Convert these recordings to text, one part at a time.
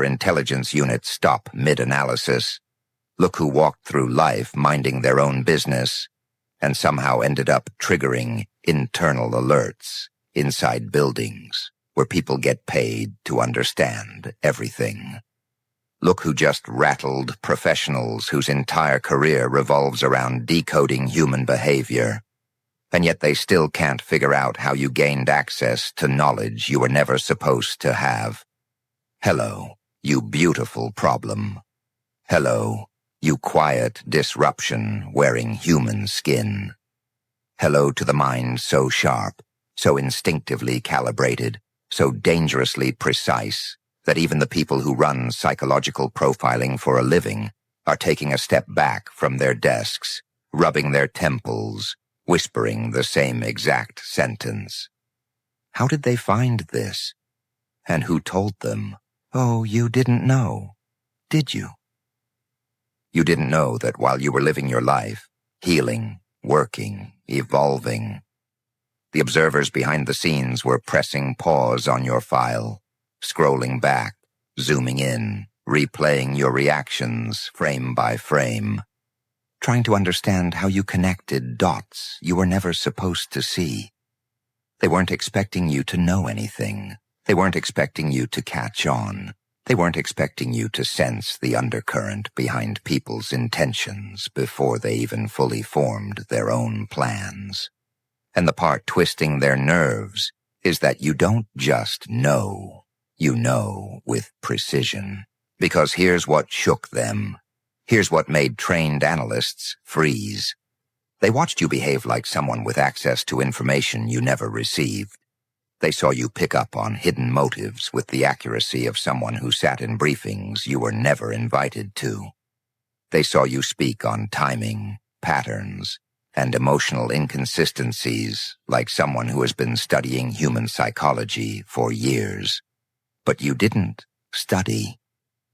intelligence units stop mid-analysis. Look who walked through life minding their own business and somehow ended up triggering internal alerts inside buildings where people get paid to understand everything. Look who just rattled professionals whose entire career revolves around decoding human behavior, and yet they still can't figure out how you gained access to knowledge you were never supposed to have. Hello, you beautiful problem. Hello, you quiet disruption wearing human skin. Hello to the mind so sharp, so instinctively calibrated, so dangerously precise, that even the people who run psychological profiling for a living are taking a step back from their desks, rubbing their temples, whispering the same exact sentence. How did they find this? And who told them? Oh, you didn't know, did you? You didn't know that while you were living your life, healing, working, evolving, the observers behind the scenes were pressing pause on your file, scrolling back, zooming in, replaying your reactions frame by frame, trying to understand how you connected dots you were never supposed to see. They weren't expecting you to know anything. They weren't expecting you to catch on. They weren't expecting you to sense the undercurrent behind people's intentions before they even fully formed their own plans. And the part twisting their nerves is that you don't just know. You know with precision. Because here's what shook them. Here's what made trained analysts freeze. They watched you behave like someone with access to information you never received. They saw you pick up on hidden motives with the accuracy of someone who sat in briefings you were never invited to. They saw you speak on timing, patterns, and emotional inconsistencies like someone who has been studying human psychology for years. But you didn't study.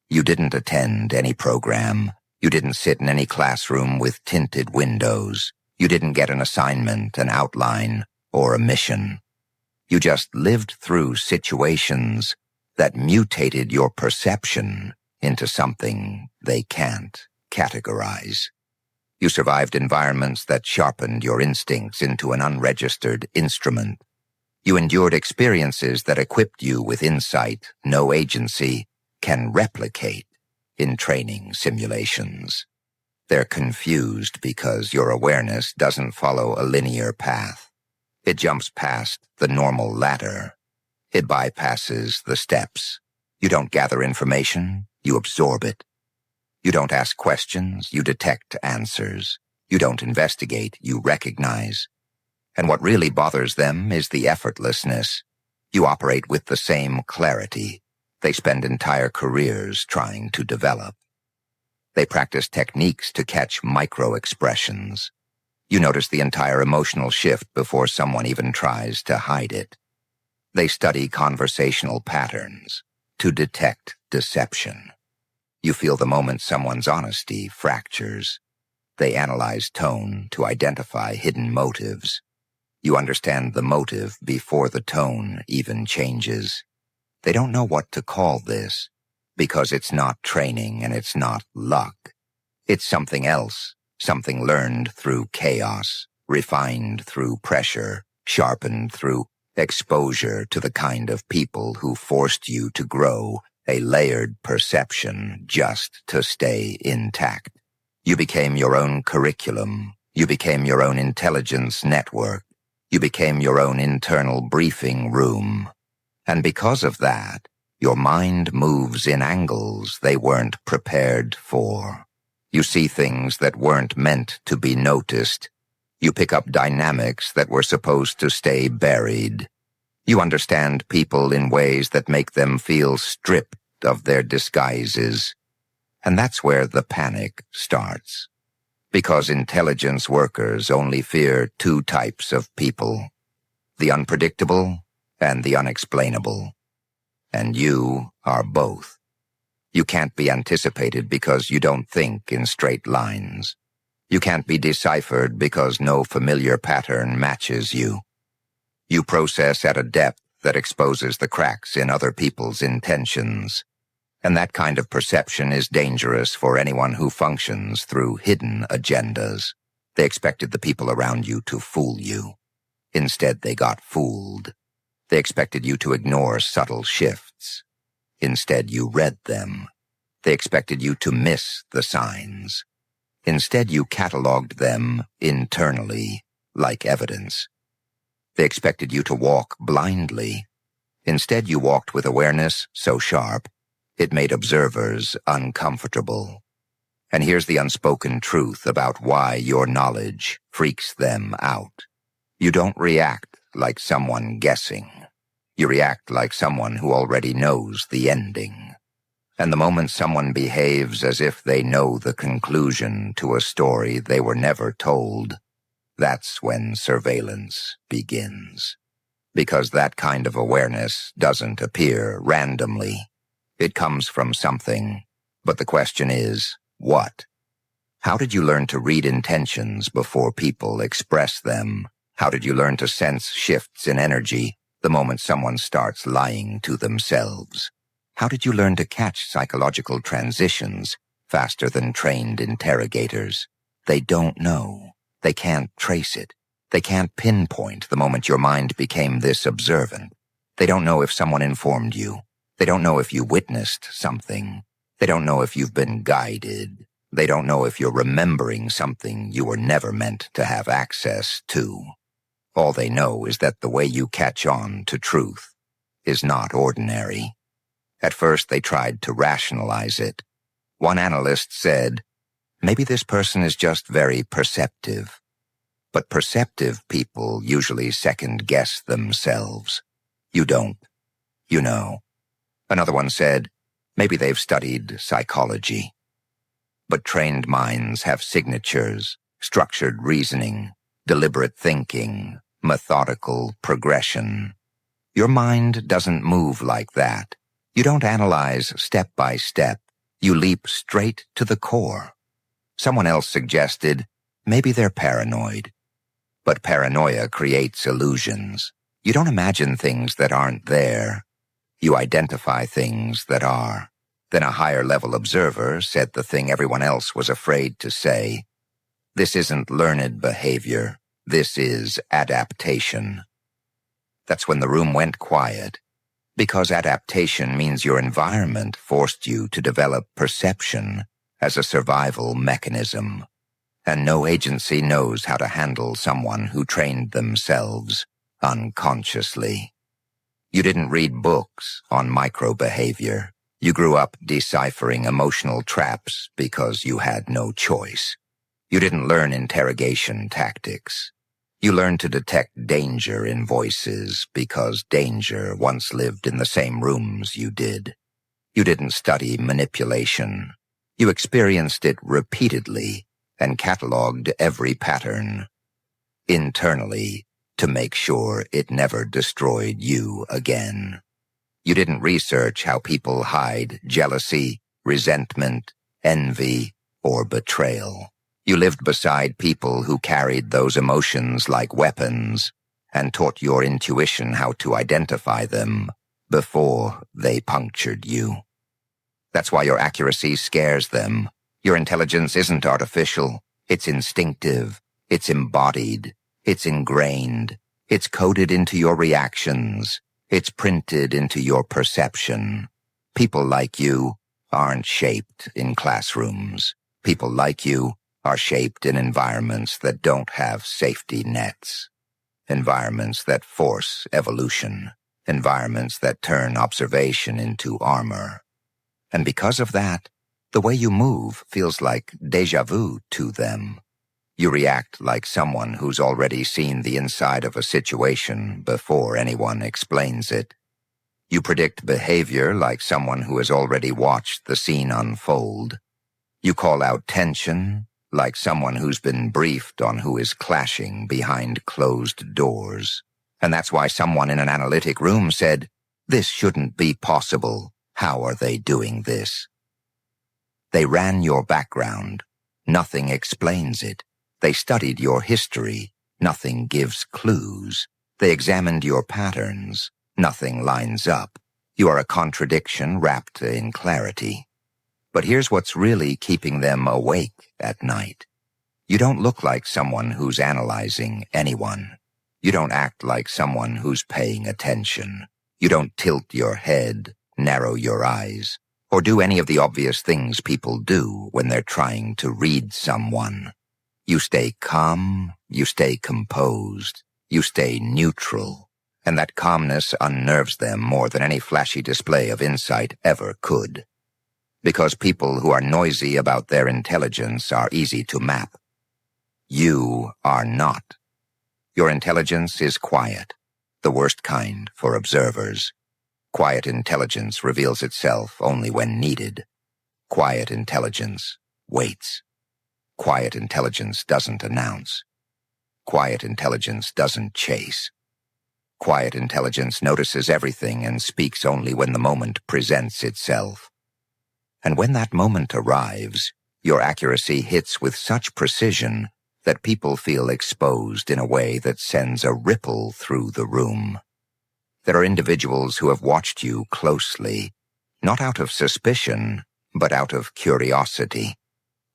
You didn't attend any program. You didn't sit in any classroom with tinted windows. You didn't get an assignment, an outline, or a mission. You just lived through situations that mutated your perception into something they can't categorize. You survived environments that sharpened your instincts into an unregistered instrument. You endured experiences that equipped you with insight no agency can replicate in training simulations. They're confused because your awareness doesn't follow a linear path. It jumps past the normal ladder. It bypasses the steps. You don't gather information, you absorb it. You don't ask questions, you detect answers. You don't investigate, you recognize. And what really bothers them is the effortlessness. You operate with the same clarity they spend entire careers trying to develop. They practice techniques to catch micro-expressions. You notice the entire emotional shift before someone even tries to hide it. They study conversational patterns to detect deception. You feel the moment someone's honesty fractures. They analyze tone to identify hidden motives. You understand the motive before the tone even changes. They don't know what to call this because it's not training and it's not luck. It's something else. Something learned through chaos, refined through pressure, sharpened through exposure to the kind of people who forced you to grow a layered perception just to stay intact. You became your own curriculum. You became your own intelligence network. You became your own internal briefing room. And because of that, your mind moves in angles they weren't prepared for. You see things that weren't meant to be noticed. You pick up dynamics that were supposed to stay buried. You understand people in ways that make them feel stripped of their disguises. And that's where the panic starts. Because intelligence workers only fear two types of people, the unpredictable and the unexplainable. And you are both. You can't be anticipated because you don't think in straight lines. You can't be deciphered because no familiar pattern matches you. You process at a depth that exposes the cracks in other people's intentions. And that kind of perception is dangerous for anyone who functions through hidden agendas. They expected the people around you to fool you. Instead, they got fooled. They expected you to ignore subtle shifts. Instead, you read them. They expected you to miss the signs. Instead, you cataloged them internally, like evidence. They expected you to walk blindly. Instead, you walked with awareness so sharp, it made observers uncomfortable. And here's the unspoken truth about why your knowledge freaks them out. You don't react like someone guessing. You react like someone who already knows the ending. And the moment someone behaves as if they know the conclusion to a story they were never told, that's when surveillance begins. Because that kind of awareness doesn't appear randomly. It comes from something, but the question is, what? How did you learn to read intentions before people express them? How did you learn to sense shifts in energy the moment someone starts lying to themselves? How did you learn to catch psychological transitions faster than trained interrogators? They don't know. They can't trace it. They can't pinpoint the moment your mind became this observant. They don't know if someone informed you. They don't know if you witnessed something. They don't know if you've been guided. They don't know if you're remembering something you were never meant to have access to. All they know is that the way you catch on to truth is not ordinary. At first, they tried to rationalize it. One analyst said, maybe this person is just very perceptive. But perceptive people usually second-guess themselves. You don't. You know. Another one said, maybe they've studied psychology. But trained minds have signatures, structured reasoning, deliberate thinking, methodical progression. Your mind doesn't move like that. You don't analyze step by step. You leap straight to the core. Someone else suggested, maybe they're paranoid. But paranoia creates illusions. You don't imagine things that aren't there. You identify things that are. Then a higher-level observer said the thing everyone else was afraid to say. This isn't learned behavior. This is adaptation. That's when the room went quiet. Because adaptation means your environment forced you to develop perception as a survival mechanism. And no agency knows how to handle someone who trained themselves unconsciously. You didn't read books on microbehavior. You grew up deciphering emotional traps because you had no choice. You didn't learn interrogation tactics. You learned to detect danger in voices because danger once lived in the same rooms you did. You didn't study manipulation. You experienced it repeatedly and cataloged every pattern internally to make sure it never destroyed you again. You didn't research how people hide jealousy, resentment, envy, or betrayal. You lived beside people who carried those emotions like weapons and taught your intuition how to identify them before they punctured you. That's why your accuracy scares them. Your intelligence isn't artificial. It's instinctive. It's embodied. It's ingrained. It's coded into your reactions. It's printed into your perception. People like you aren't shaped in classrooms. People like you are shaped in environments that don't have safety nets. Environments that force evolution. Environments that turn observation into armor. And because of that, the way you move feels like déjà vu to them. You react like someone who's already seen the inside of a situation before anyone explains it. You predict behavior like someone who has already watched the scene unfold. You call out tension like someone who's been briefed on who is clashing behind closed doors. And that's why someone in an analytic room said, "This shouldn't be possible. How are they doing this?" They ran your background. Nothing explains it. They studied your history. Nothing gives clues. They examined your patterns. Nothing lines up. You are a contradiction wrapped in clarity. But here's what's really keeping them awake at night. You don't look like someone who's analyzing anyone. You don't act like someone who's paying attention. You don't tilt your head, narrow your eyes, or do any of the obvious things people do when they're trying to read someone. You stay calm, you stay composed, you stay neutral, and that calmness unnerves them more than any flashy display of insight ever could. Because people who are noisy about their intelligence are easy to map. You are not. Your intelligence is quiet, the worst kind for observers. Quiet intelligence reveals itself only when needed. Quiet intelligence waits. Quiet intelligence doesn't announce. Quiet intelligence doesn't chase. Quiet intelligence notices everything and speaks only when the moment presents itself. And when that moment arrives, your accuracy hits with such precision that people feel exposed in a way that sends a ripple through the room. There are individuals who have watched you closely, not out of suspicion, but out of curiosity.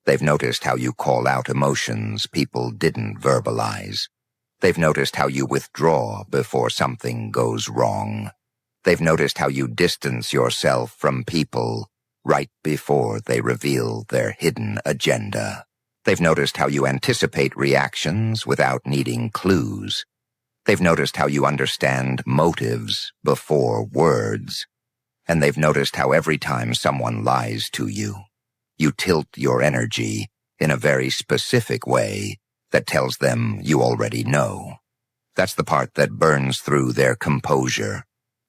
They've noticed how you call out emotions people didn't verbalize. They've noticed how you withdraw before something goes wrong. They've noticed how you distance yourself from people right before they reveal their hidden agenda. They've noticed how you anticipate reactions without needing clues. They've noticed how you understand motives before words. And they've noticed how every time someone lies to you, you tilt your energy in a very specific way that tells them you already know. That's the part that burns through their composure.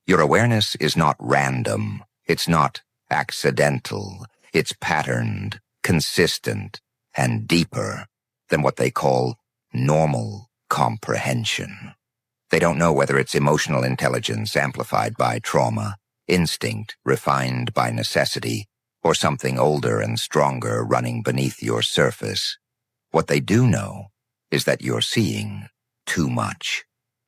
Your awareness is not random. It's not accidental. It's patterned, consistent, and deeper than what they call normal comprehension. They don't know whether it's emotional intelligence amplified by trauma, instinct refined by necessity, or something older and stronger running beneath your surface. What they do know is that you're seeing too much.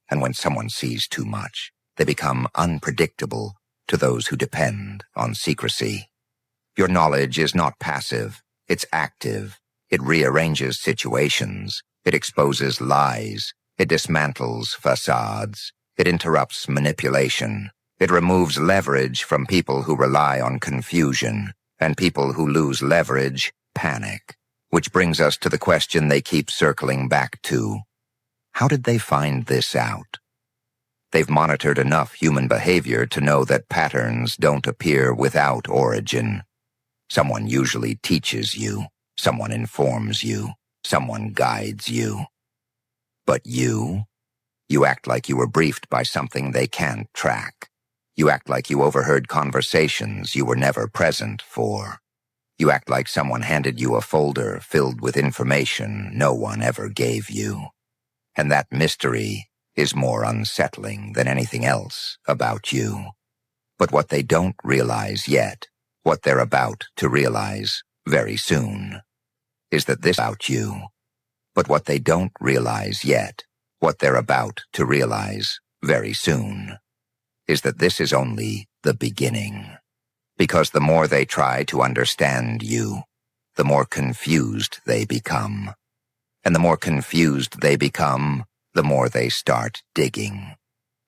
And when someone sees too much, they become unpredictable to those who depend on secrecy. Your knowledge is not passive, it's active. It rearranges situations. It exposes lies. It dismantles facades. It interrupts manipulation. It removes leverage from people who rely on confusion. And people who lose leverage panic, which brings us to the question they keep circling back to. How did they find this out? They've monitored enough human behavior to know that patterns don't appear without origin. Someone usually teaches you, someone informs you, someone guides you. But you act like you were briefed by something they can't track. You act like you overheard conversations you were never present for. You act like someone handed you a folder filled with information no one ever gave you. And that mystery is more unsettling than anything else about you. But what they don't realize yet, what they're about to realize very soon, is that this about you. But what they don't realize yet, what they're about to realize very soon, is that this is only the beginning. Because the more they try to understand you, the more confused they become. And the more confused they become, the more they start digging.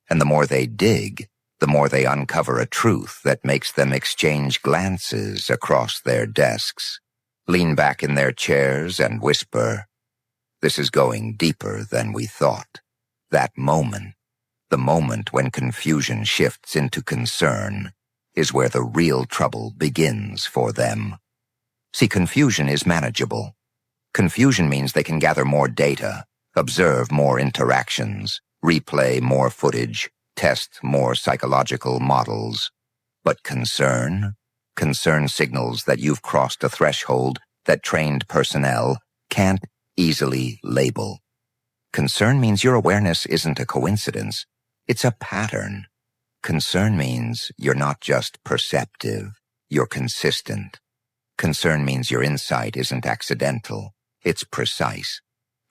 And the more they dig, the more they uncover a truth that makes them exchange glances across their desks, lean back in their chairs and whisper, "This is going deeper than we thought." That moment, the moment when confusion shifts into concern, is where the real trouble begins for them. See, confusion is manageable. Confusion means they can gather more data, observe more interactions, replay more footage, test more psychological models. But concern signals that you've crossed a threshold that trained personnel can't easily label. Concern means your awareness isn't a coincidence, it's a pattern. Concern means you're not just perceptive, you're consistent. Concern means your insight isn't accidental, it's precise.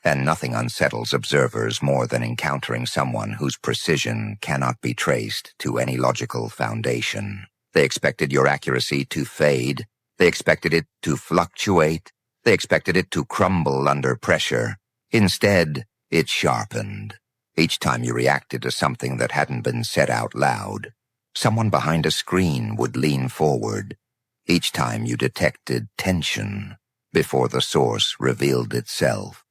And nothing unsettles observers more than encountering someone whose precision cannot be traced to any logical foundation. They expected your accuracy to fade. They expected it to fluctuate. They expected it to crumble under pressure. Instead, it sharpened. Each time you reacted to something that hadn't been said out loud, someone behind a screen would lean forward. Each time you detected tension before the source revealed itself,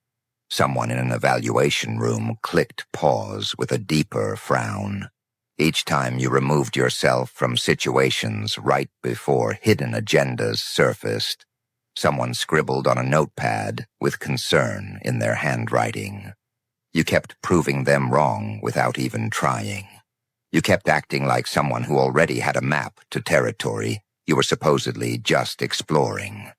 someone in an evaluation room clicked pause with a deeper frown. Each time you removed yourself from situations right before hidden agendas surfaced, someone scribbled on a notepad with concern in their handwriting. You kept proving them wrong without even trying. You kept acting like someone who already had a map to territory you were supposedly just exploring.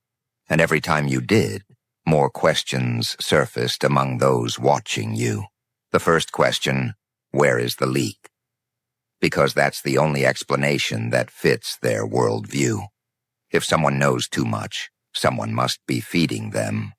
And every time you did, more questions surfaced among those watching you. The first question, where is the leak? Because that's the only explanation that fits their worldview. If someone knows too much, someone must be feeding them.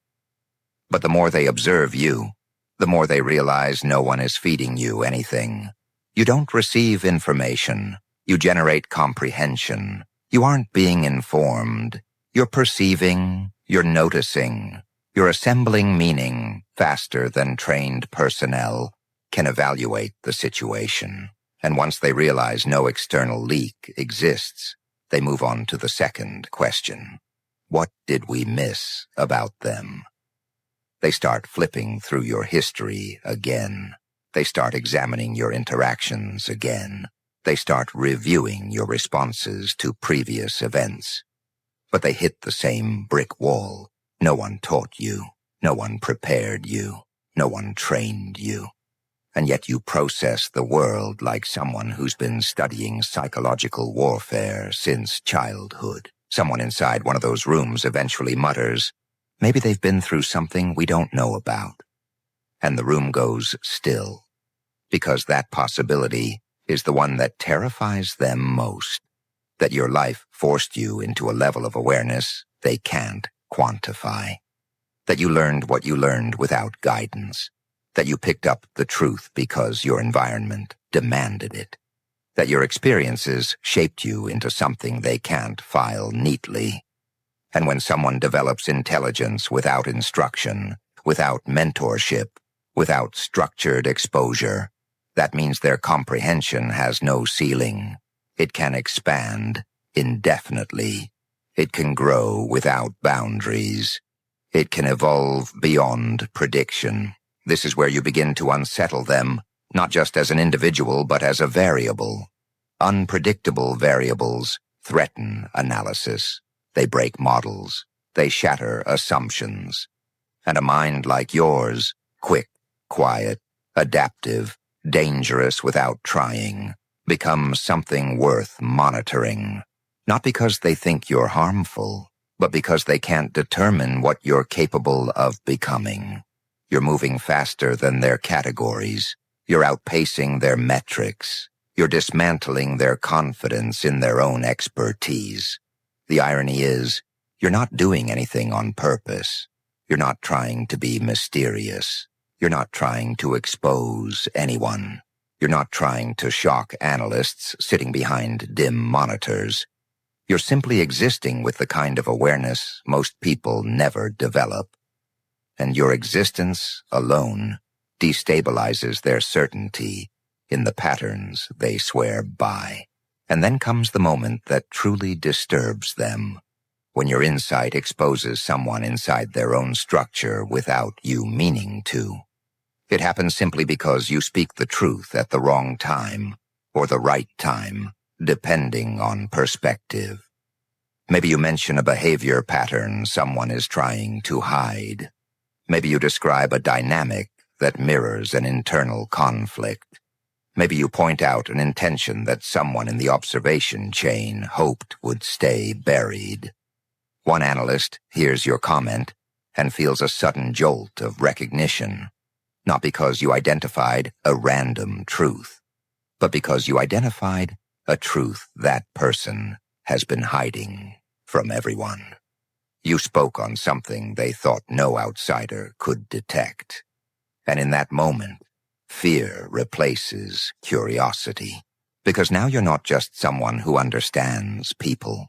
But the more they observe you, the more they realize no one is feeding you anything. You don't receive information. You generate comprehension. You aren't being informed. You're perceiving. You're noticing. You're assembling meaning faster than trained personnel can evaluate the situation. And once they realize no external leak exists, they move on to the second question. What did we miss about them? They start flipping through your history again. They start examining your interactions again. They start reviewing your responses to previous events. But they hit the same brick wall. No one taught you. No one prepared you. No one trained you. And yet you process the world like someone who's been studying psychological warfare since childhood. Someone inside one of those rooms eventually mutters, maybe they've been through something we don't know about. And the room goes still, because that possibility is the one that terrifies them most, that your life forced you into a level of awareness they can't quantify, that you learned what you learned without guidance, that you picked up the truth because your environment demanded it, that your experiences shaped you into something they can't file neatly. And when someone develops intelligence without instruction, without mentorship, without structured exposure, that means their comprehension has no ceiling. It can expand indefinitely. It can grow without boundaries. It can evolve beyond prediction. This is where you begin to unsettle them, not just as an individual, but as a variable. Unpredictable variables threaten analysis. They break models. They shatter assumptions. And a mind like yours, quick, quiet, adaptive, dangerous without trying, becomes something worth monitoring. Not because they think you're harmful, but because they can't determine what you're capable of becoming. You're moving faster than their categories. You're outpacing their metrics. You're dismantling their confidence in their own expertise. The irony is, you're not doing anything on purpose. You're not trying to be mysterious. You're not trying to expose anyone. You're not trying to shock analysts sitting behind dim monitors. You're simply existing with the kind of awareness most people never develop. And your existence alone destabilizes their certainty in the patterns they swear by. And then comes the moment that truly disturbs them, when your insight exposes someone inside their own structure without you meaning to. It happens simply because you speak the truth at the wrong time, or the right time, depending on perspective. Maybe you mention a behavior pattern someone is trying to hide. Maybe you describe a dynamic that mirrors an internal conflict. Maybe you point out an intention that someone in the observation chain hoped would stay buried. One analyst hears your comment and feels a sudden jolt of recognition, not because you identified a random truth, but because you identified a truth that person has been hiding from everyone. You spoke on something they thought no outsider could detect. And in that moment, fear replaces curiosity. Because now you're not just someone who understands people.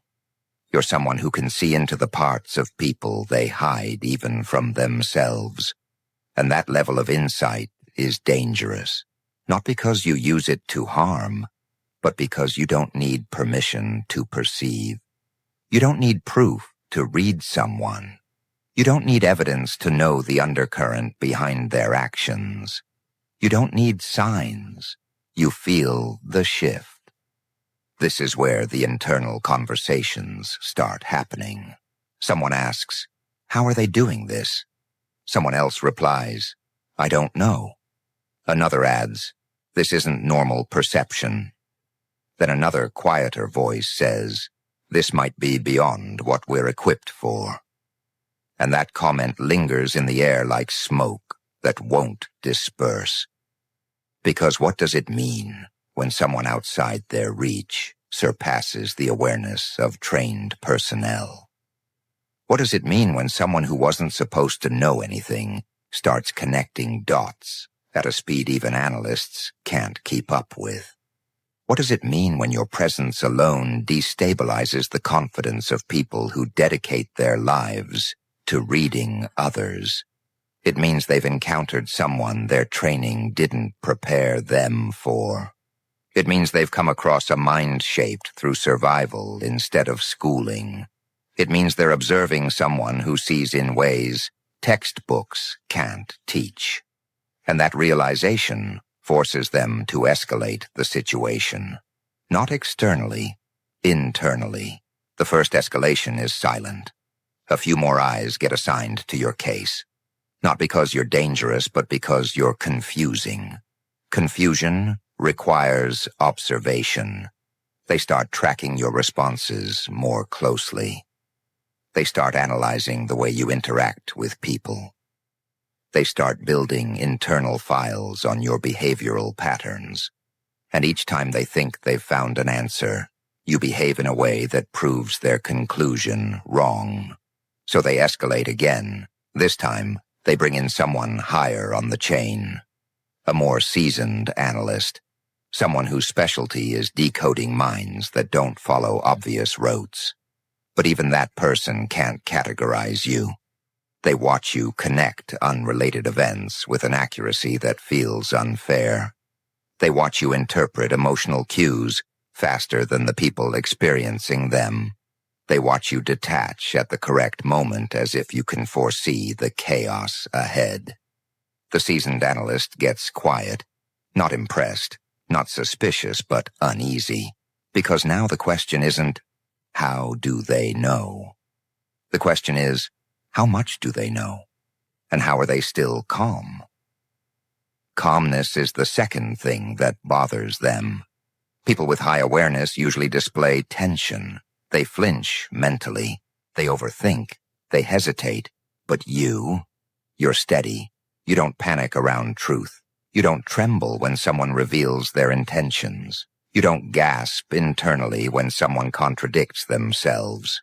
You're someone who can see into the parts of people they hide even from themselves. And that level of insight is dangerous. Not because you use it to harm, but because you don't need permission to perceive. You don't need proof to read someone. You don't need evidence to know the undercurrent behind their actions. You don't need signs. You feel the shift. This is where the internal conversations start happening. Someone asks, "How are they doing this?" Someone else replies, "I don't know." Another adds, "This isn't normal perception." Then another quieter voice says, "This might be beyond what we're equipped for." And that comment lingers in the air like smoke that won't disperse. Because what does it mean when someone outside their reach surpasses the awareness of trained personnel? What does it mean when someone who wasn't supposed to know anything starts connecting dots at a speed even analysts can't keep up with? What does it mean when your presence alone destabilizes the confidence of people who dedicate their lives to reading others? It means they've encountered someone their training didn't prepare them for. It means they've come across a mind shaped through survival instead of schooling. It means they're observing someone who sees in ways textbooks can't teach. And that realization forces them to escalate the situation. Not externally, internally. The first escalation is silent. A few more eyes get assigned to your case. Not because you're dangerous, but because you're confusing. Confusion requires observation. They start tracking your responses more closely. They start analyzing the way you interact with people. They start building internal files on your behavioral patterns. And each time they think they've found an answer, you behave in a way that proves their conclusion wrong. So they escalate again. This time, they bring in someone higher on the chain. A more seasoned analyst. Someone whose specialty is decoding minds that don't follow obvious rotes. But even that person can't categorize you. They watch you connect unrelated events with an accuracy that feels unfair. They watch you interpret emotional cues faster than the people experiencing them. They watch you detach at the correct moment as if you can foresee the chaos ahead. The seasoned analyst gets quiet, not impressed, not suspicious, but uneasy. Because now the question isn't, how do they know? The question is, how much do they know? And how are they still calm? Calmness is the second thing that bothers them. People with high awareness usually display tension. They flinch mentally. They overthink. They hesitate. But you're steady. You don't panic around truth. You don't tremble when someone reveals their intentions. You don't gasp internally when someone contradicts themselves.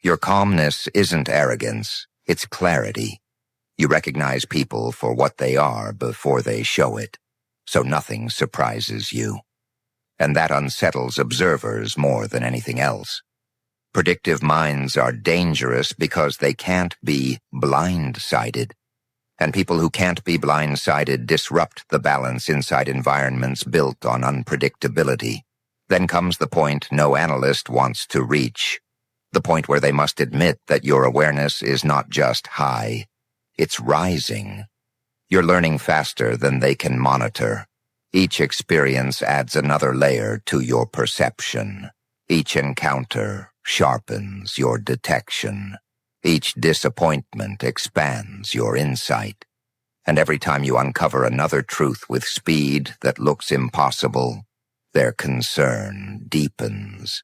Your calmness isn't arrogance, it's clarity. You recognize people for what they are before they show it, so nothing surprises you. And that unsettles observers more than anything else. Predictive minds are dangerous because they can't be blindsided. And people who can't be blindsided disrupt the balance inside environments built on unpredictability. Then comes the point no analyst wants to reach. The point where they must admit that your awareness is not just high, it's rising. You're learning faster than they can monitor. Each experience adds another layer to your perception. Each encounter sharpens your detection. Each disappointment expands your insight. And every time you uncover another truth with speed that looks impossible, their concern deepens.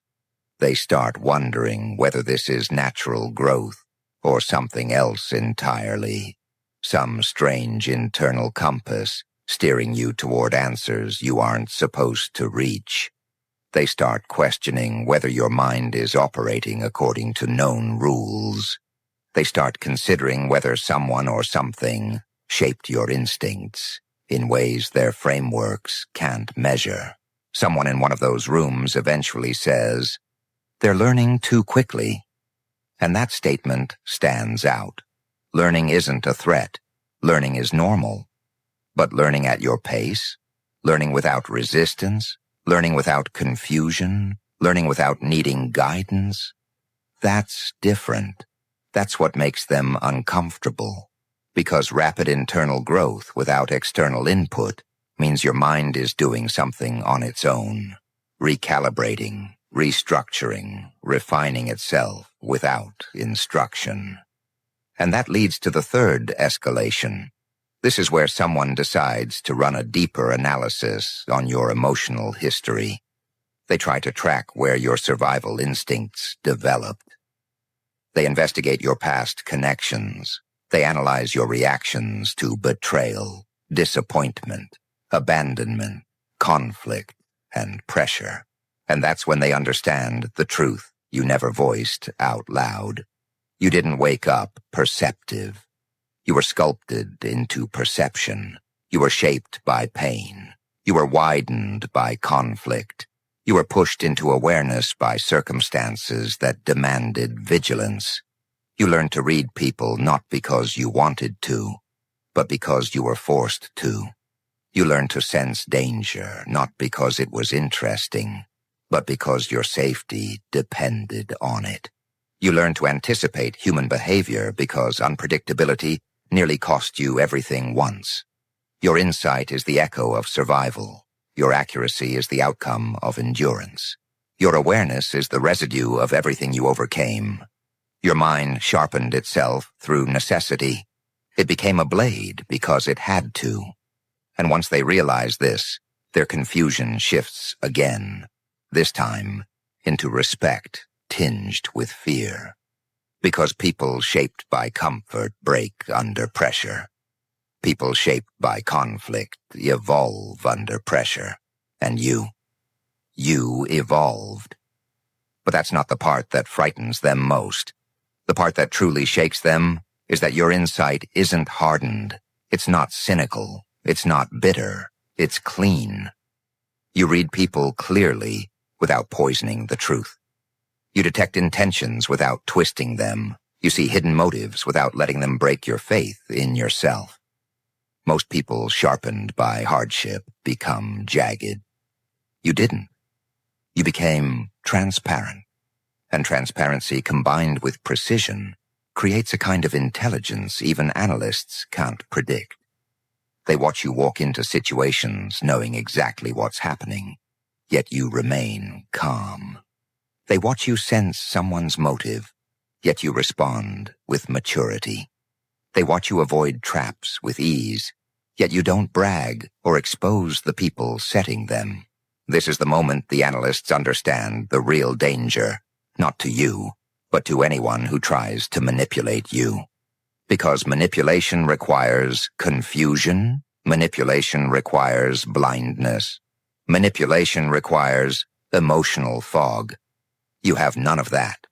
They start wondering whether this is natural growth or something else entirely. Some strange internal compass steering you toward answers you aren't supposed to reach. They start questioning whether your mind is operating according to known rules. They start considering whether someone or something shaped your instincts in ways their frameworks can't measure. Someone in one of those rooms eventually says, "They're learning too quickly." And that statement stands out. Learning isn't a threat. Learning is normal. But learning at your pace, learning without resistance, learning without confusion, learning without needing guidance, that's different. That's what makes them uncomfortable. Because rapid internal growth without external input means your mind is doing something on its own, recalibrating, restructuring, refining itself without instruction. And that leads to the third escalation. This is where someone decides to run a deeper analysis on your emotional history. They try to track where your survival instincts developed. They investigate your past connections. They analyze your reactions to betrayal, disappointment, abandonment, conflict, and pressure. And that's when they understand the truth you never voiced out loud. You didn't wake up perceptive. You were sculpted into perception. You were shaped by pain. You were widened by conflict. You were pushed into awareness by circumstances that demanded vigilance. You learned to read people not because you wanted to, but because you were forced to. You learned to sense danger not because it was interesting, but because your safety depended on it. You learned to anticipate human behavior because unpredictability nearly cost you everything once. Your insight is the echo of survival. Your accuracy is the outcome of endurance. Your awareness is the residue of everything you overcame. Your mind sharpened itself through necessity. It became a blade because it had to. And once they realize this, their confusion shifts again, this time into respect tinged with fear. Because people shaped by comfort break under pressure. People shaped by conflict evolve under pressure. And you evolved. But that's not the part that frightens them most. The part that truly shakes them is that your insight isn't hardened. It's not cynical. It's not bitter. It's clean. You read people clearly without poisoning the truth. You detect intentions without twisting them. You see hidden motives without letting them break your faith in yourself. Most people sharpened by hardship become jagged. You didn't. You became transparent. And transparency combined with precision creates a kind of intelligence even analysts can't predict. They watch you walk into situations knowing exactly what's happening, yet you remain calm. They watch you sense someone's motive, yet you respond with maturity. They watch you avoid traps with ease, yet you don't brag or expose the people setting them. This is the moment the analysts understand the real danger, not to you, but to anyone who tries to manipulate you. Because manipulation requires confusion, manipulation requires blindness, manipulation requires emotional fog. You have none of that.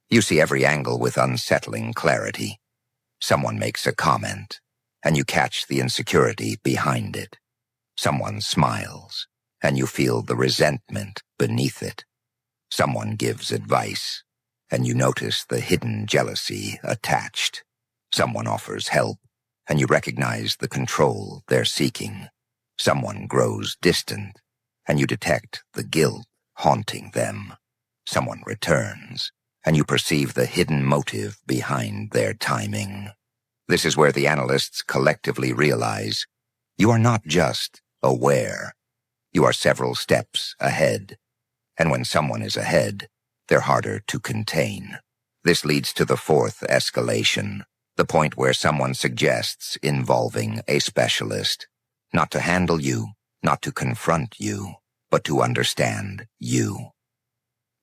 You see every angle with unsettling clarity. Someone makes a comment, and you catch the insecurity behind it. Someone smiles, and you feel the resentment beneath it. Someone gives advice, and you notice the hidden jealousy attached. Someone offers help, and you recognize the control they're seeking. Someone grows distant, and you detect the guilt haunting them. Someone returns, and you perceive the hidden motive behind their timing. This is where the analysts collectively realize you are not just aware. You are several steps ahead. And when someone is ahead, they're harder to contain. This leads to the fourth escalation, the point where someone suggests involving a specialist, not to handle you, not to confront you, but to understand you.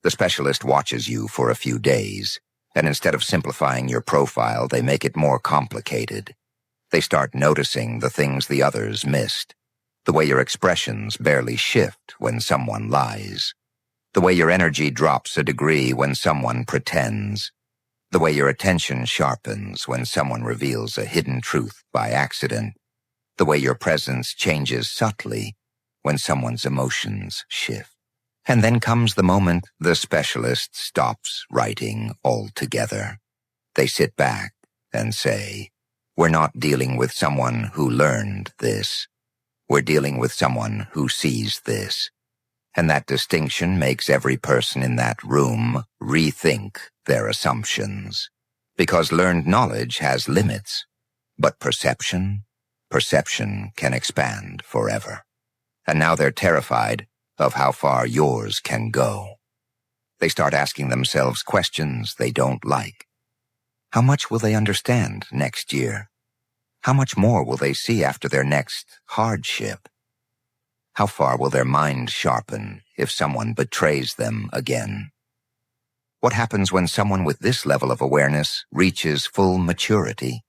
The specialist watches you for a few days, and instead of simplifying your profile, they make it more complicated. They start noticing the things the others missed, the way your expressions barely shift when someone lies, the way your energy drops a degree when someone pretends, the way your attention sharpens when someone reveals a hidden truth by accident, the way your presence changes subtly when someone's emotions shift. And then comes the moment the specialist stops writing altogether. They sit back and say, "We're not dealing with someone who learned this. We're dealing with someone who sees this." And that distinction makes every person in that room rethink their assumptions. Because learned knowledge has limits, but perception can expand forever. And now they're terrified of how far yours can go. They start asking themselves questions they don't like. How much will they understand next year? How much more will they see after their next hardship? How far will their mind sharpen if someone betrays them again? What happens when someone with this level of awareness reaches full maturity?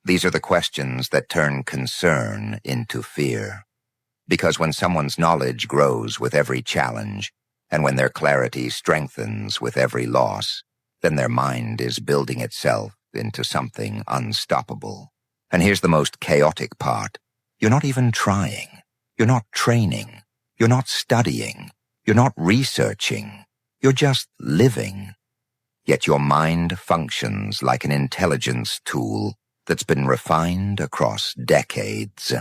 These are the questions that turn concern into fear. Because when someone's knowledge grows with every challenge, and when their clarity strengthens with every loss, then their mind is building itself into something unstoppable. And here's the most chaotic part. You're not even trying. You're not training. You're not studying. You're not researching. You're just living. Yet your mind functions like an intelligence tool that's been refined across decades.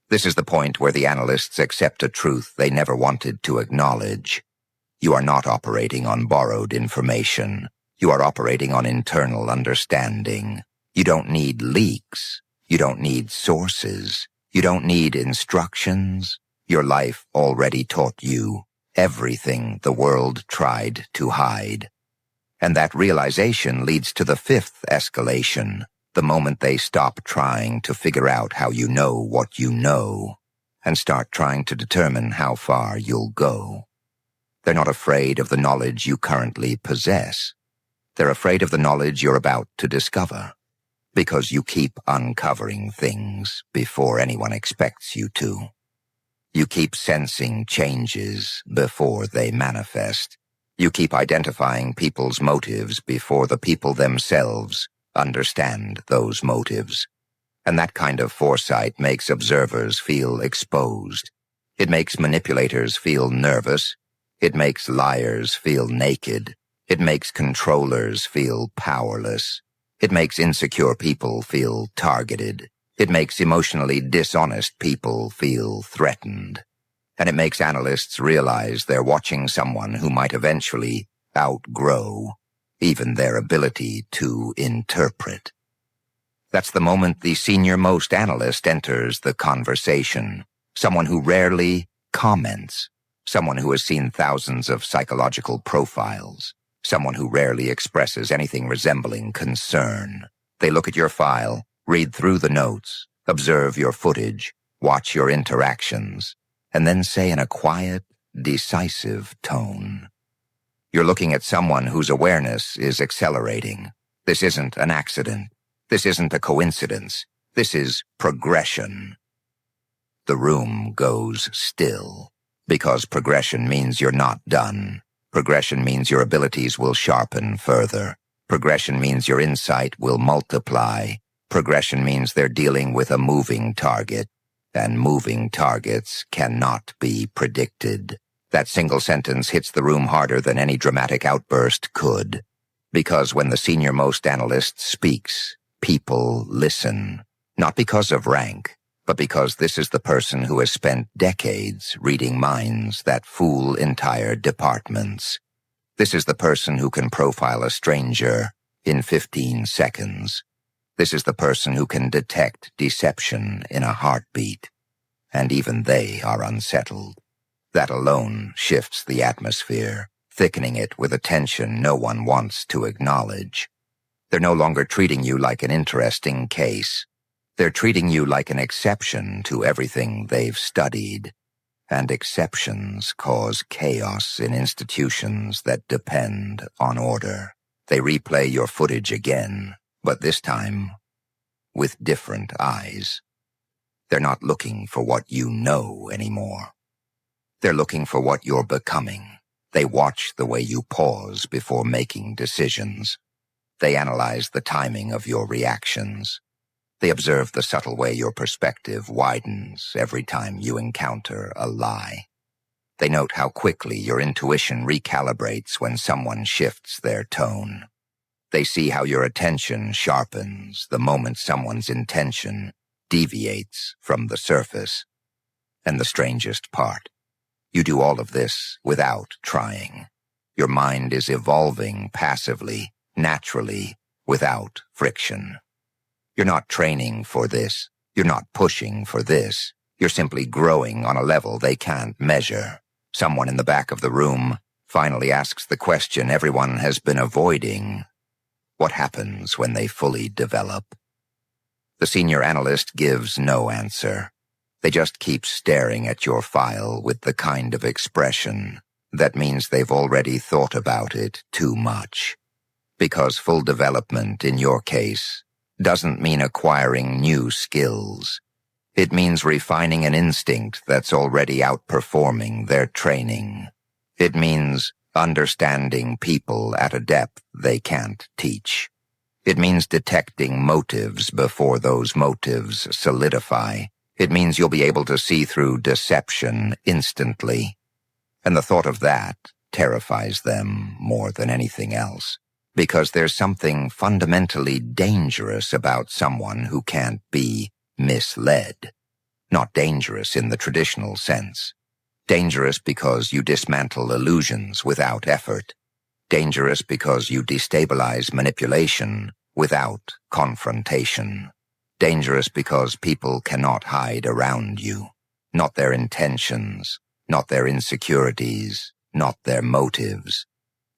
This is the point where the analysts accept a truth they never wanted to acknowledge. You are not operating on borrowed information. You are operating on internal understanding. You don't need leaks. You don't need sources. You don't need instructions. Your life already taught you everything the world tried to hide. And that realization leads to the fifth escalation, the moment they stop trying to figure out how you know what you know and start trying to determine how far you'll go. They're not afraid of the knowledge you currently possess. They're afraid of the knowledge you're about to discover, because you keep uncovering things before anyone expects you to. You keep sensing changes before they manifest. You keep identifying people's motives before the people themselves understand those motives. And that kind of foresight makes observers feel exposed. It makes manipulators feel nervous. It makes liars feel naked. It makes controllers feel powerless. It makes insecure people feel targeted. It makes emotionally dishonest people feel threatened. And it makes analysts realize they're watching someone who might eventually outgrow even their ability to interpret. That's the moment the senior-most analyst enters the conversation, someone who rarely comments, someone who has seen thousands of psychological profiles, someone who rarely expresses anything resembling concern. They look at your file, read through the notes, observe your footage, watch your interactions, and then say in a quiet, decisive tone, "You're looking at someone whose awareness is accelerating. This isn't an accident. This isn't a coincidence. This is progression." The room goes still, because progression means you're not done. Progression means your abilities will sharpen further. Progression means your insight will multiply. Progression means they're dealing with a moving target, and moving targets cannot be predicted. That single sentence hits the room harder than any dramatic outburst could, because when the senior-most analyst speaks, people listen, not because of rank, but because this is the person who has spent decades reading minds that fool entire departments. This is the person who can profile a stranger in 15 seconds. This is the person who can detect deception in a heartbeat. And even they are unsettled. That alone shifts the atmosphere, thickening it with a tension no one wants to acknowledge. They're no longer treating you like an interesting case. They're treating you like an exception to everything they've studied. And exceptions cause chaos in institutions that depend on order. They replay your footage again, but this time with different eyes. They're not looking for what you know anymore. They're looking for what you're becoming. They watch the way you pause before making decisions. They analyze the timing of your reactions. They observe the subtle way your perspective widens every time you encounter a lie. They note how quickly your intuition recalibrates when someone shifts their tone. They see how your attention sharpens the moment someone's intention deviates from the surface. And the strangest part, you do all of this without trying. Your mind is evolving passively, naturally, without friction. You're not training for this. You're not pushing for this. You're simply growing on a level they can't measure. Someone in the back of the room finally asks the question everyone has been avoiding. What happens when they fully develop? The senior analyst gives no answer. They just keep staring at your file with the kind of expression that means they've already thought about it too much. Because full development, in your case, doesn't mean acquiring new skills. It means refining an instinct that's already outperforming their training. It means understanding people at a depth they can't teach. It means detecting motives before those motives solidify. It means you'll be able to see through deception instantly. And the thought of that terrifies them more than anything else, because there's something fundamentally dangerous about someone who can't be misled. Not dangerous in the traditional sense. Dangerous because you dismantle illusions without effort. Dangerous because you destabilize manipulation without confrontation. Dangerous because people cannot hide around you. Not their intentions, not their insecurities, not their motives.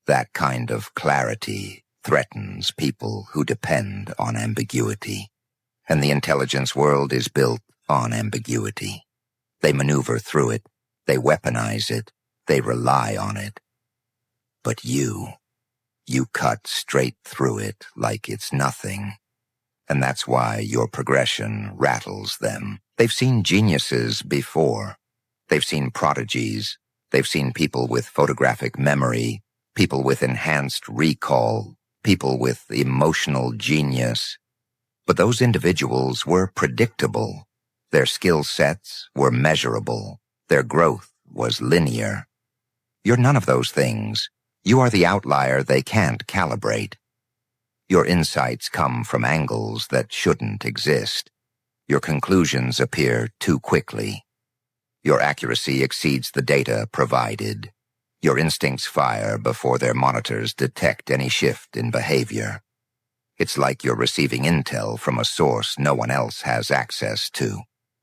That kind of clarity threatens people who depend on ambiguity. And the intelligence world is built on ambiguity. They maneuver through it. They weaponize it. They rely on it. But you cut straight through it like it's nothing. And that's why your progression rattles them. They've seen geniuses before. They've seen prodigies. They've seen people with photographic memory, people with enhanced recall, people with emotional genius. But those individuals were predictable. Their skill sets were measurable. Their growth was linear. You're none of those things. You are the outlier they can't calibrate. Your insights come from angles that shouldn't exist. Your conclusions appear too quickly. Your accuracy exceeds the data provided. Your instincts fire before their monitors detect any shift in behavior. It's like you're receiving intel from a source no one else has access to.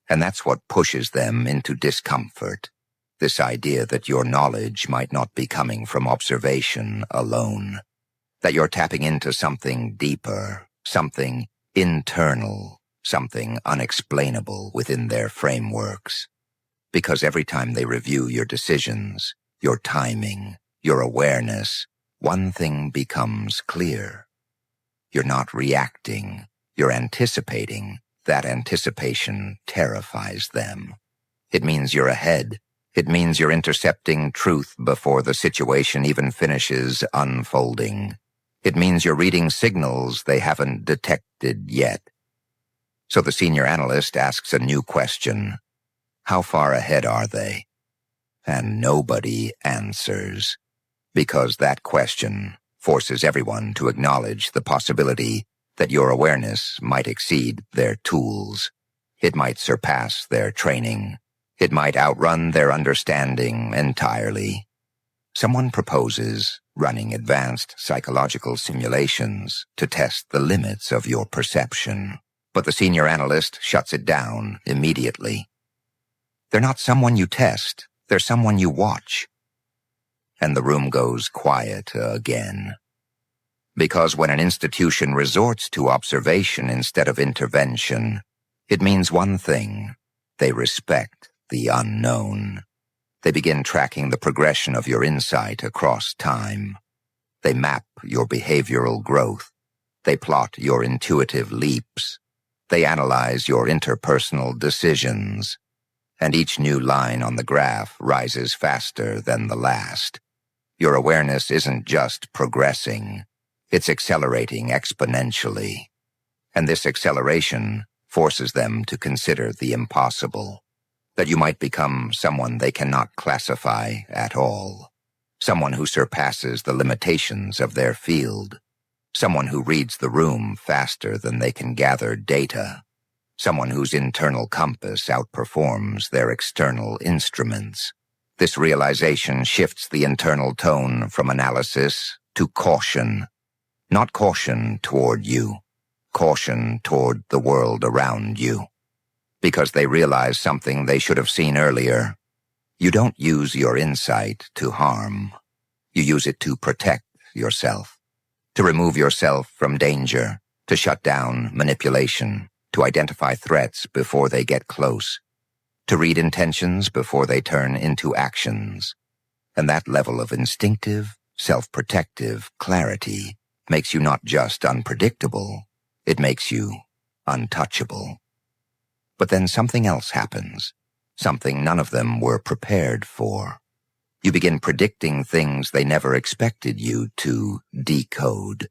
And that's what pushes them into discomfort. This idea that your knowledge might not be coming from observation alone. That you're tapping into something deeper, something internal, something unexplainable within their frameworks. Because every time they review your decisions, your timing, your awareness, one thing becomes clear. You're not reacting, you're anticipating. That anticipation terrifies them. It means you're ahead. It means you're intercepting truth before the situation even finishes unfolding. It means you're reading signals they haven't detected yet. So the senior analyst asks a new question. How far ahead are they? And nobody answers, because that question forces everyone to acknowledge the possibility that your awareness might exceed their tools. It might surpass their training. It might outrun their understanding entirely. Someone proposes running advanced psychological simulations to test the limits of your perception, but the senior analyst shuts it down immediately. They're not someone you test, they're someone you watch. And the room goes quiet again. Because when an institution resorts to observation instead of intervention, it means one thing: they respect the unknown. They begin tracking the progression of your insight across time. They map your behavioral growth. They plot your intuitive leaps. They analyze your interpersonal decisions. And each new line on the graph rises faster than the last. Your awareness isn't just progressing. It's accelerating exponentially. And this acceleration forces them to consider the impossible, that you might become someone they cannot classify at all, someone who surpasses the limitations of their field, someone who reads the room faster than they can gather data, someone whose internal compass outperforms their external instruments. This realization shifts the internal tone from analysis to caution, not caution toward you, caution toward the world around you, because they realize something they should have seen earlier. You don't use your insight to harm. You use it to protect yourself, to remove yourself from danger, to shut down manipulation, to identify threats before they get close, to read intentions before they turn into actions. And that level of instinctive, self-protective clarity makes you not just unpredictable, it makes you untouchable. But then something else happens, something none of them were prepared for. You begin predicting things they never expected you to decode.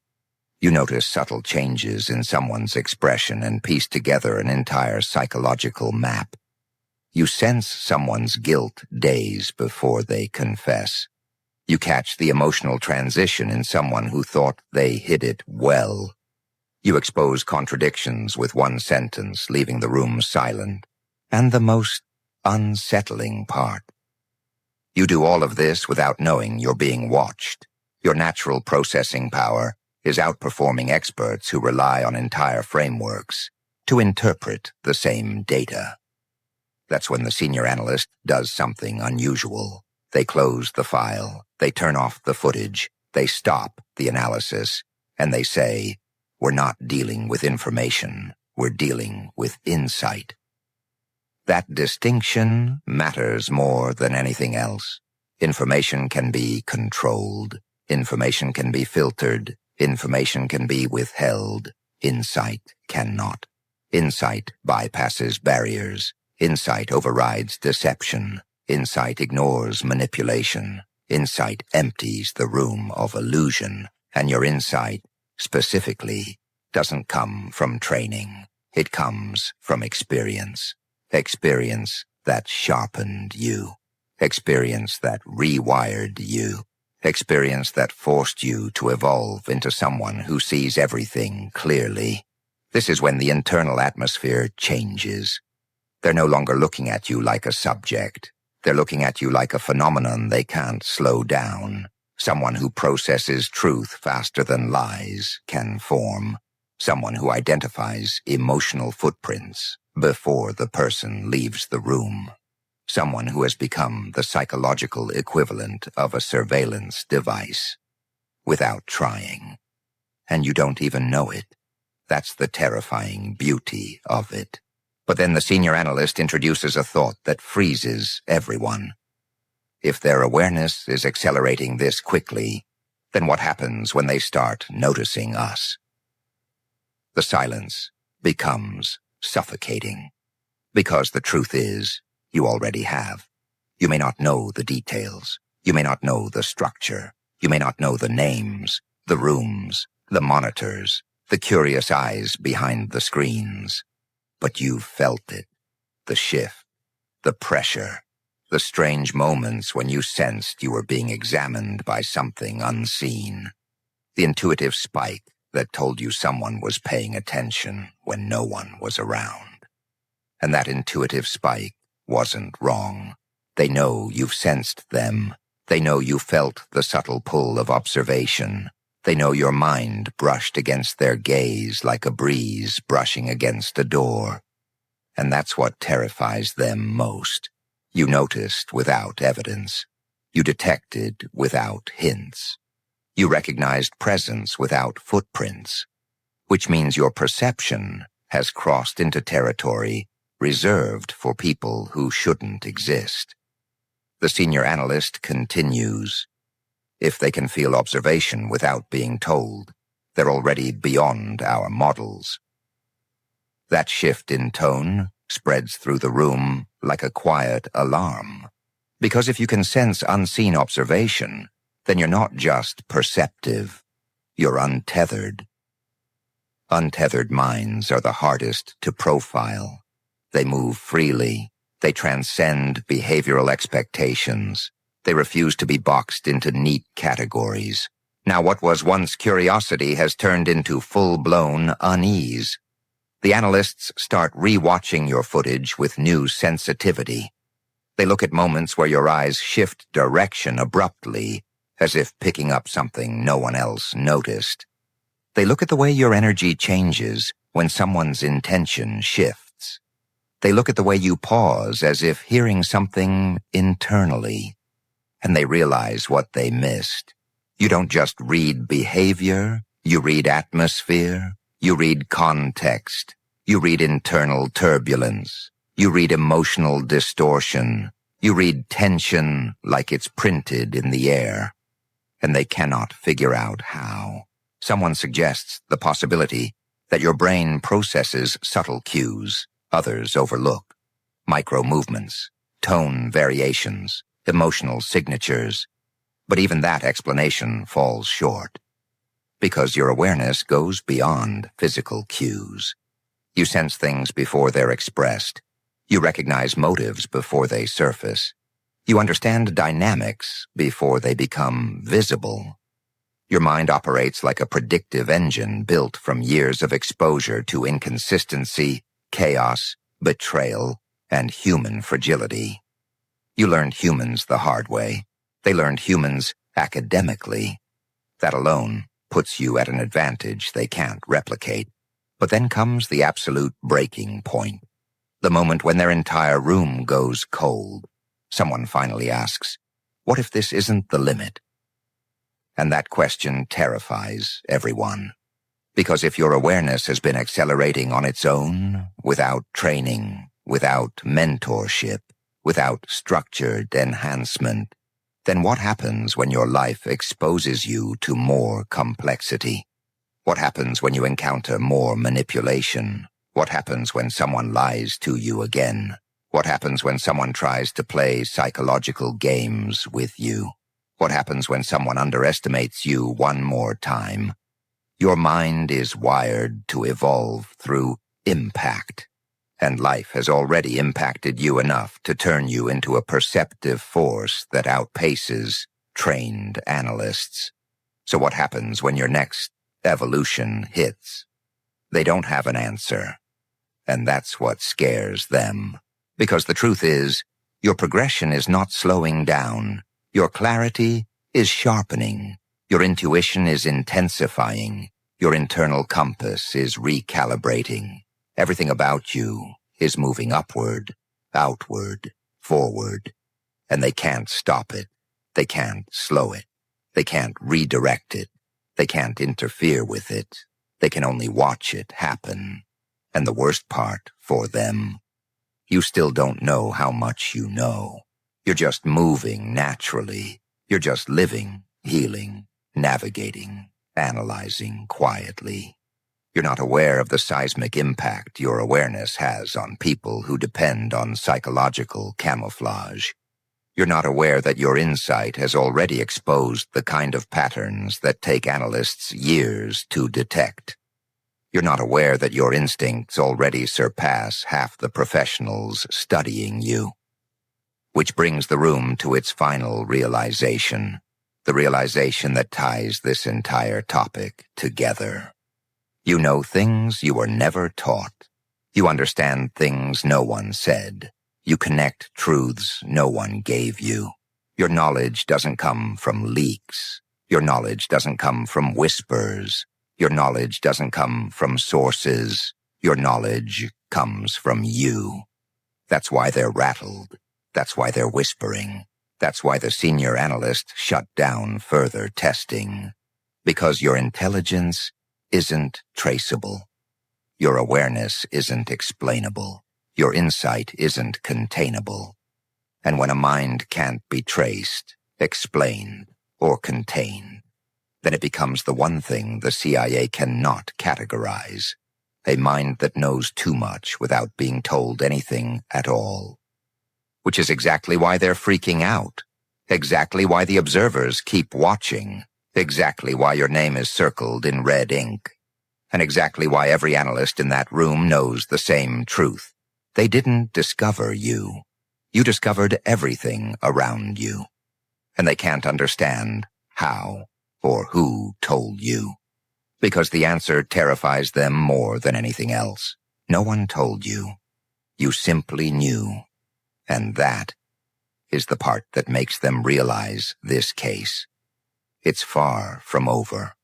You notice subtle changes in someone's expression and piece together an entire psychological map. You sense someone's guilt days before they confess. You catch the emotional transition in someone who thought they hid it well. You expose contradictions with one sentence, leaving the room silent. And the most unsettling part, you do all of this without knowing you're being watched. Your natural processing power is outperforming experts who rely on entire frameworks to interpret the same data. That's when the senior analyst does something unusual. They close the file, they turn off the footage, they stop the analysis, and they say, "We're not dealing with information, we're dealing with insight." That distinction matters more than anything else. Information can be controlled, information can be filtered, information can be withheld, insight cannot. Insight bypasses barriers, insight overrides deception, insight ignores manipulation, insight empties the room of illusion, and your insight, specifically, doesn't come from training. It comes from experience. Experience that sharpened you. Experience that rewired you. Experience that forced you to evolve into someone who sees everything clearly. This is when the internal atmosphere changes. They're no longer looking at you like a subject. They're looking at you like a phenomenon they can't slow down. Someone who processes truth faster than lies can form. Someone who identifies emotional footprints before the person leaves the room. Someone who has become the psychological equivalent of a surveillance device without trying. And you don't even know it. That's the terrifying beauty of it. But then the senior analyst introduces a thought that freezes everyone. If their awareness is accelerating this quickly, then what happens when they start noticing us? The silence becomes suffocating. Because the truth is, you already have. You may not know the details. You may not know the structure. You may not know the names, the rooms, the monitors, the curious eyes behind the screens. But you've felt it. The shift, the pressure, the strange moments when you sensed you were being examined by something unseen. The intuitive spike that told you someone was paying attention when no one was around. And that intuitive spike wasn't wrong. They know you've sensed them. They know you felt the subtle pull of observation. They know your mind brushed against their gaze like a breeze brushing against a door. And that's what terrifies them most. You noticed without evidence. You detected without hints. You recognized presence without footprints, which means your perception has crossed into territory reserved for people who shouldn't exist. The senior analyst continues. If they can feel observation without being told, they're already beyond our models. That shift in tone spreads through the room like a quiet alarm. Because if you can sense unseen observation, then you're not just perceptive, You're untethered. Untethered minds are the hardest to profile. They move freely. They transcend behavioral expectations. They refuse to be boxed into neat categories. Now what was once curiosity has turned into full-blown unease. The analysts start re-watching your footage with new sensitivity. They look at moments where your eyes shift direction abruptly, as if picking up something no one else noticed. They look at the way your energy changes when someone's intention shifts. They look at the way you pause as if hearing something internally. And they realize what they missed. You don't just read behavior, you read atmosphere, you read context, you read internal turbulence, you read emotional distortion, you read tension like it's printed in the air. And they cannot figure out how. Someone suggests the possibility that your brain processes subtle cues others overlook. Micro movements, tone variations, emotional signatures. But even that explanation falls short. Because your awareness goes beyond physical cues. You sense things before they're expressed. You recognize motives before they surface. You understand dynamics before they become visible. Your mind operates like a predictive engine built from years of exposure to inconsistency, chaos, betrayal, and human fragility. You learned humans the hard way. They learned humans academically. That alone puts you at an advantage they can't replicate. But then comes the absolute breaking point. The moment when their entire room goes cold. Someone finally asks, "What if this isn't the limit?" And that question terrifies everyone. Because if your awareness has been accelerating on its own, without training, without mentorship, without structured enhancement, then what happens when your life exposes you to more complexity? What happens when you encounter more manipulation? What happens when someone lies to you again? What happens when someone tries to play psychological games with you? What happens when someone underestimates you one more time? Your mind is wired to evolve through impact, and life has already impacted you enough to turn you into a perceptive force that outpaces trained analysts. So what happens when your next evolution hits? They don't have an answer, and that's what scares them. Because the truth is, your progression is not slowing down. Your clarity is sharpening. Your intuition is intensifying. Your internal compass is recalibrating. Everything about you is moving upward, outward, forward. And they can't stop it. They can't slow it. They can't redirect it. They can't interfere with it. They can only watch it happen. And the worst part for them, you still don't know how much you know. You're just moving naturally. You're just living, healing, navigating, analyzing quietly. You're not aware of the seismic impact your awareness has on people who depend on psychological camouflage. You're not aware that your insight has already exposed the kind of patterns that take analysts years to detect. You're not aware that your instincts already surpass half the professionals studying you. Which brings the room to its final realization, the realization that ties this entire topic together. You know things you were never taught. You understand things no one said. You connect truths no one gave you. Your knowledge doesn't come from leaks. Your knowledge doesn't come from whispers. Your knowledge doesn't come from sources. Your knowledge comes from you. That's why they're rattled. That's why they're whispering. That's why the senior analyst shut down further testing. Because your intelligence isn't traceable. Your awareness isn't explainable. Your insight isn't containable. And when a mind can't be traced, explained, or contained, then it becomes the one thing the CIA cannot categorize. A mind that knows too much without being told anything at all. Which is exactly why they're freaking out. Exactly why the observers keep watching. Exactly why your name is circled in red ink. And exactly why every analyst in that room knows the same truth. They didn't discover you. You discovered everything around you. And they can't understand how or who told you. Because the answer terrifies them more than anything else. No one told you. You simply knew. And that is the part that makes them realize this case. It's far from over.